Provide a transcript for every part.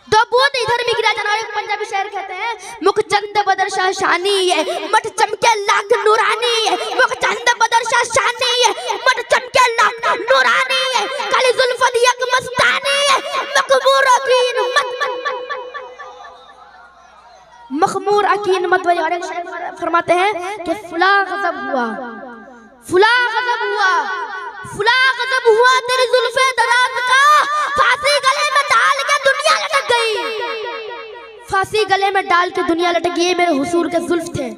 दो बूंद इधर भी गिरा जाना। एक पंजाबी शायर कहते हैं, मुख चंद बदर शाह शानी है, मट चमके लाख नूरानी है। मुख चंद बदर शाह शानी है, मट चमके लाख नूरानी है। काली जुल्फन यक मस्तानी है, मखमूर अकीन मखमूर अकीन मत वही। और एक शायर फरमाते हैं कि फुला गजब हुआ, फुला गजब हुआ, फुला गजब हुआ तेरी जुल्फे दराज का, फांसी गले में डाल के दुनिया लटक गई। फांसी गले में डाल के दुनिया लटक गई। ये मेरे हुजूर के जुल्फ थे,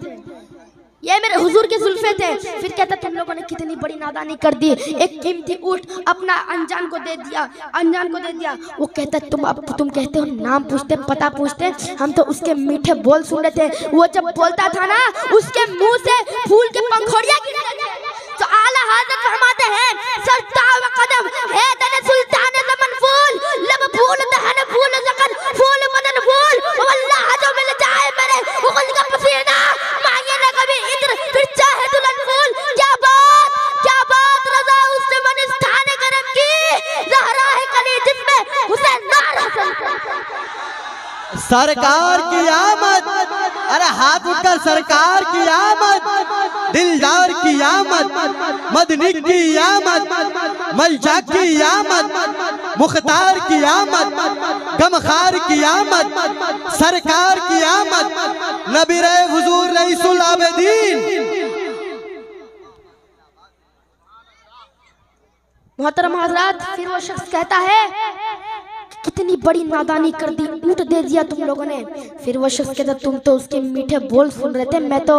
ये मेरे हुजूर के जुल्फे थे। फिर कहता तुम लोगों ने कितनी बड़ी नादानी कर दी। एक कीमती ऊंट अपना अनजान को दे दिया, अनजान को दे दिया। वो कहता तुम कहते हो नाम पूछते पता पूछते, हम तो उसके मीठे बोल सुन रहे थे। वो जब बोलता था ना उसके मुंह से फूल के पंखुड़ियां गिरती थी। तो आला हज़रत फरमाते हैं, सरताव कदम है दने सुल्तान ज़मन फूल, लब फूल दहन फूल ज़कन फूल बदन फूल, वल्लाह जो मिल जाए मेरे उगल का पसीना, मांगे ना कभी इत्र फिर चाहे दुल्हन फूल। क्या बात रज़ा उससे मन स्थान करम की, ज़हरा है कली जिसमें हुसैन नार हसन। सरकार की आमद, अरे हाथ उठकर सरकार की आमद, दिलदार की आमद, मदनी की आमद, मलजा की आमद, मुख्तार की आमद, गमखार की आमद, सरकार की आमद, नबी रे हुजूर रईसुल आबिदीन। मोहतरम हज़रात, फिर वो शख्स कहता है कितनी बड़ी नादानी कर दी, ऊंट दे दिया तुम लोगों ने। फिर वो शख्स कहता तुम तो उसके मीठे बोल सुन रहे थे, मैं तो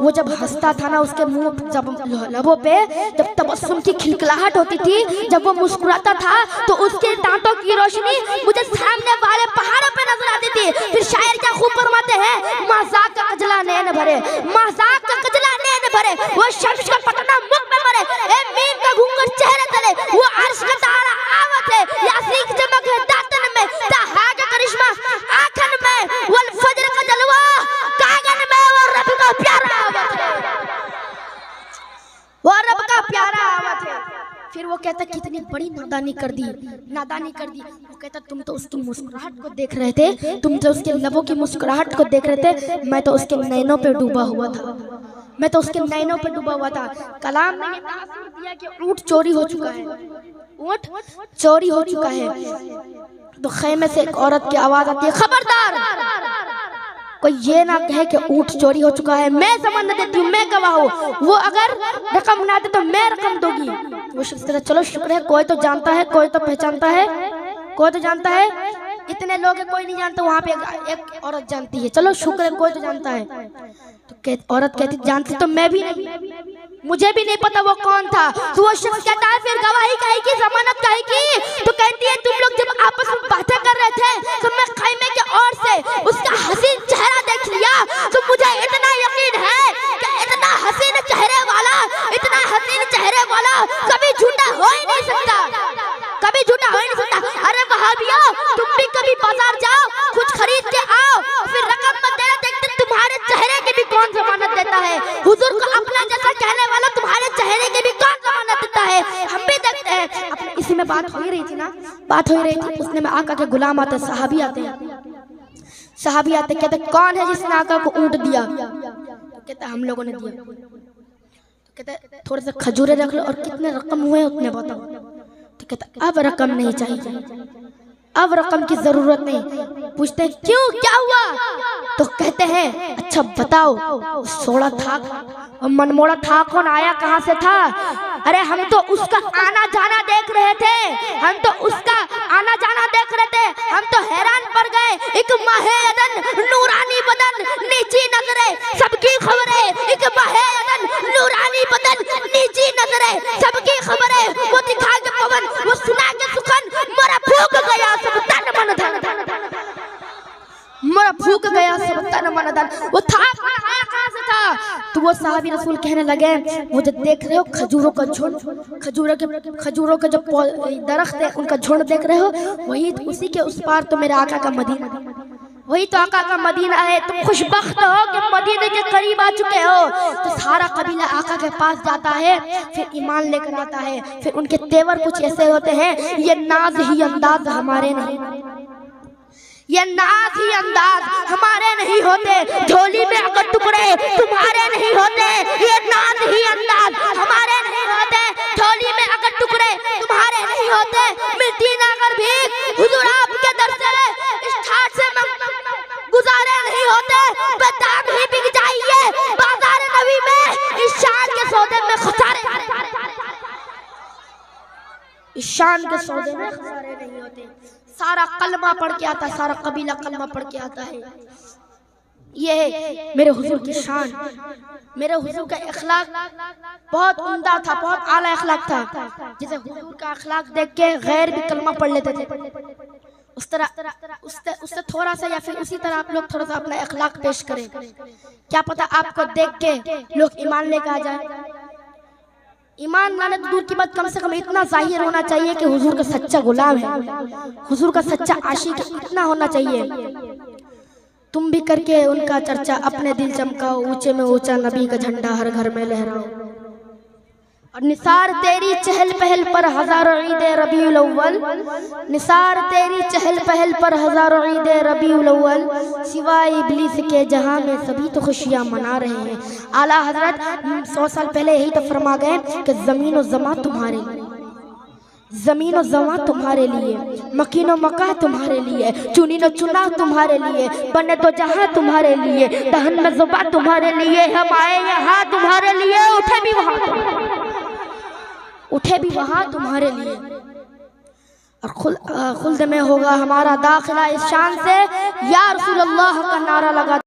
वो जब हंसता था ना उसके मुंह जब लबों पे जब तबस्सुम की खिलखिलाहट होती थी, जब वो मुस्कुराता था तो उसके दांतों की रोशनी मुझे सामने वाले पहाड़ों पे नजर आती थी। फिर शायर क्या खूब फरमाते हैं, मज़ाक का कजला नैन भरे, मज़ाक का कजला नैन भरे, वो शम्स का पटना मुख में मरे, ए मीम का घूंघट चेहरे तले, वो अर्श का तारा आवत है, यासीन की चमक है दातन में, ताहा का करिश्मा आंखन में, वल फजर का जलवा कागन में, वो रब का प्यारा आवत है, वो रब का प्यारा आवत है। फिर वो कहता कितनी बड़ी नादानी कर दी, नादानी कर दी। वो कहता तुम तो उसकी मुस्कुराहट को देख रहे थे, तुम तो उसके लबों की मुस्कुराहट को देख रहे थे, मैं तो उसके नैनों पे डूबा हुआ था, मैं तो उसके नैनों पे डूबा हुआ था। कलाम ने ये तासीर दिया कि ऊंट चोरी हो चुका है, ऊंट चोरी हो चुका है। तो खेमे से एक औरत की आवाज आती है, खबरदार कोई ये ना कहे कि ऊंट चोरी हो चुका है, मैं जमान देती हूँ, मैं गवाह हूँ, वो अगर रकम ना दे तो मैं रकम दूंगी। वो शख्स कहता चलो शुक्र है कोई तो जानता है, कोई तो पहचानता है, कोई तो जानता है। इतने लोग हैं कोई नहीं जानता, वहाँ पे एक औरत जानती है, चलो शुक्र है कोई तो जानता है। तो औरत कहती जानती तो मैं भी नहीं, मुझे भी नहीं पता वो कौन था। तो वो शख्स कहता है फिर गवाही काहे की, जमानत काहे की? तो कहती है तुम लोग जब आपस में बातें कर रहे थे तो मैं खैमे के ओर से उसका हसीन चेहरा देख लिया, तो मुझे इतना यकीन है कि इतना हसीन चेहरे वाला, इतना हसीन चेहरे वाला कभी झूठा हो ही नहीं सकता, कभी झूठा हो ही नहीं सकता। अरे वहाबियो तुम भी कभी बाजार जाओ, कुछ खरीद के आओ, फिर रकम मत देना, देखते तुम्हारे चेहरे की भी कौन जमानत देता है। हुजूर को अपना जैसा कहने वाला तुम्हारे चेहरे की भी कौन जमानत देता है, हम भी देखते हैं। अपने इसी में बात हो ही रही थी ना, बात हो ही रही थी। उसने में आका के गुलाम आते, सहाबी आते हैं, सहाबी आते कहते कौन है जिसने आका को ऊंट दिया? तो कहते हम लोगों ने दिया। तो कहते थोड़े से खजूरे रख लो और कितने रकम हुए उतने बताओ। तो कहते अब रकम नहीं चाहिए, अब रकम की जरूरत नहीं। पूछते हैं क्यों, क्या हुआ? तो कहते हैं अच्छा बताओ, सोड़ा था और मनमोड़ा था कौन, आया कहाँ से था? अरे हम तो उसका आना जाना देख रहे थे, हम तो उसका आना जाना देख रहे थे, हम तो हैरान पड़ गए। एक माहे अदन नूरानी बदन नीची नजरे सबकी खबरें, एक माहे अदन नूरानी बदन नीची नजरे सबकी खबरें, वो दिखा के पवन, वो सुना के सुखन, मरा फूक गया सब तन मन धन, मरा फूक गया सब तन मन धन। वो था आया कहाँ से था? तो वो साहबी रसूल कहने लगे वो जो देख रहे हो खजूरों का झुंड, खजूरों के जो दरख्त है उनका झुंड देख रहे हो, वही उसी के उस पार तो मेरे आका का मदीना, वही तो आका का मदीना है। तुम खुशबख्त हो कि मदीने के करीब आ चुके हो। तो सारा कबीला आका के पास जाता है, फिर ईमान लेकर आता है, फिर उनके तेवर कुछ ऐसे होते हैं, ये नाज ही अंदाज हमारे नहीं, ये नाज ही अंदाज हमारे नहीं होते, झोली में अगर टुकड़े तुम्हारे नहीं होते। ये नाज ही अंदाज हमारे नहीं होते, झोली में अगर टुकड़े तुम्हारे नहीं होते। मिट्टी ना अगर भीख हुजूर आपके दर से इस ठाठ से गुजारे नहीं होते। बेदाग ही बिक जाइए बाजार नबी में, इस शान के सौदे में खसारे, इस शान के सौदे में खसारे नहीं होते। सारा कलमा पढ़ के आता, सारा कबीला कलमा पढ़ के आता है। ये है मेरे हुजूर की शान। मेरे हुजूर का अखलाक बहुत उम्दा था, बहुत आला अखलाक था। जैसे हुजूर का अखलाक देख के गैर भी कलमा पढ़ लेते थे, उस तरह उससे थोड़ा सा या फिर उसी तरह आप लोग थोड़ा सा अपना अखलाक पेश करें। क्या पता आपको देख के लोग ईमान लेकर आ जाए। ईमान लाने तो दूर की बात, कम से कम इतना जाहिर होना चाहिए कि हुजूर का सच्चा गुलाम है, हुजूर का सच्चा आशिक, इतना होना चाहिए। तुम भी करके उनका चर्चा अपने दिल चमकाओ, ऊंचे में ऊंचा नबी का झंडा हर घर में लहराओ। और निसार तेरी चहल पहल पर हजारों ईदे रबीउल अव्वल, निसार तेरी चहल पहल पर हजारों ईदे रबीउल अव्वल। सिवाय इब्लीस के जहां में सभी तो खुशियां मना रहे हैं। आला हजरत 100 साल पहले यही तो फरमा गए कि जमीन और जमा तुम्हारे लिए, जमीन और जमा तुम्हारे लिए, मकीन और मकाह तुम्हारे लिए, चुनी न चुना तुम्हारे लिए, बने तो जहां तुम्हारे लिए, दहन में जुबा तुम्हारे लिए। हम आए यहाँ तुम्हारे लिए, उठे भी वहां, उठे भी वहां तुम्हारे लिए। और खुल्द में होगा हमारा दाखिला इस शान से, या रसूल अल्लाह का नारा लगा।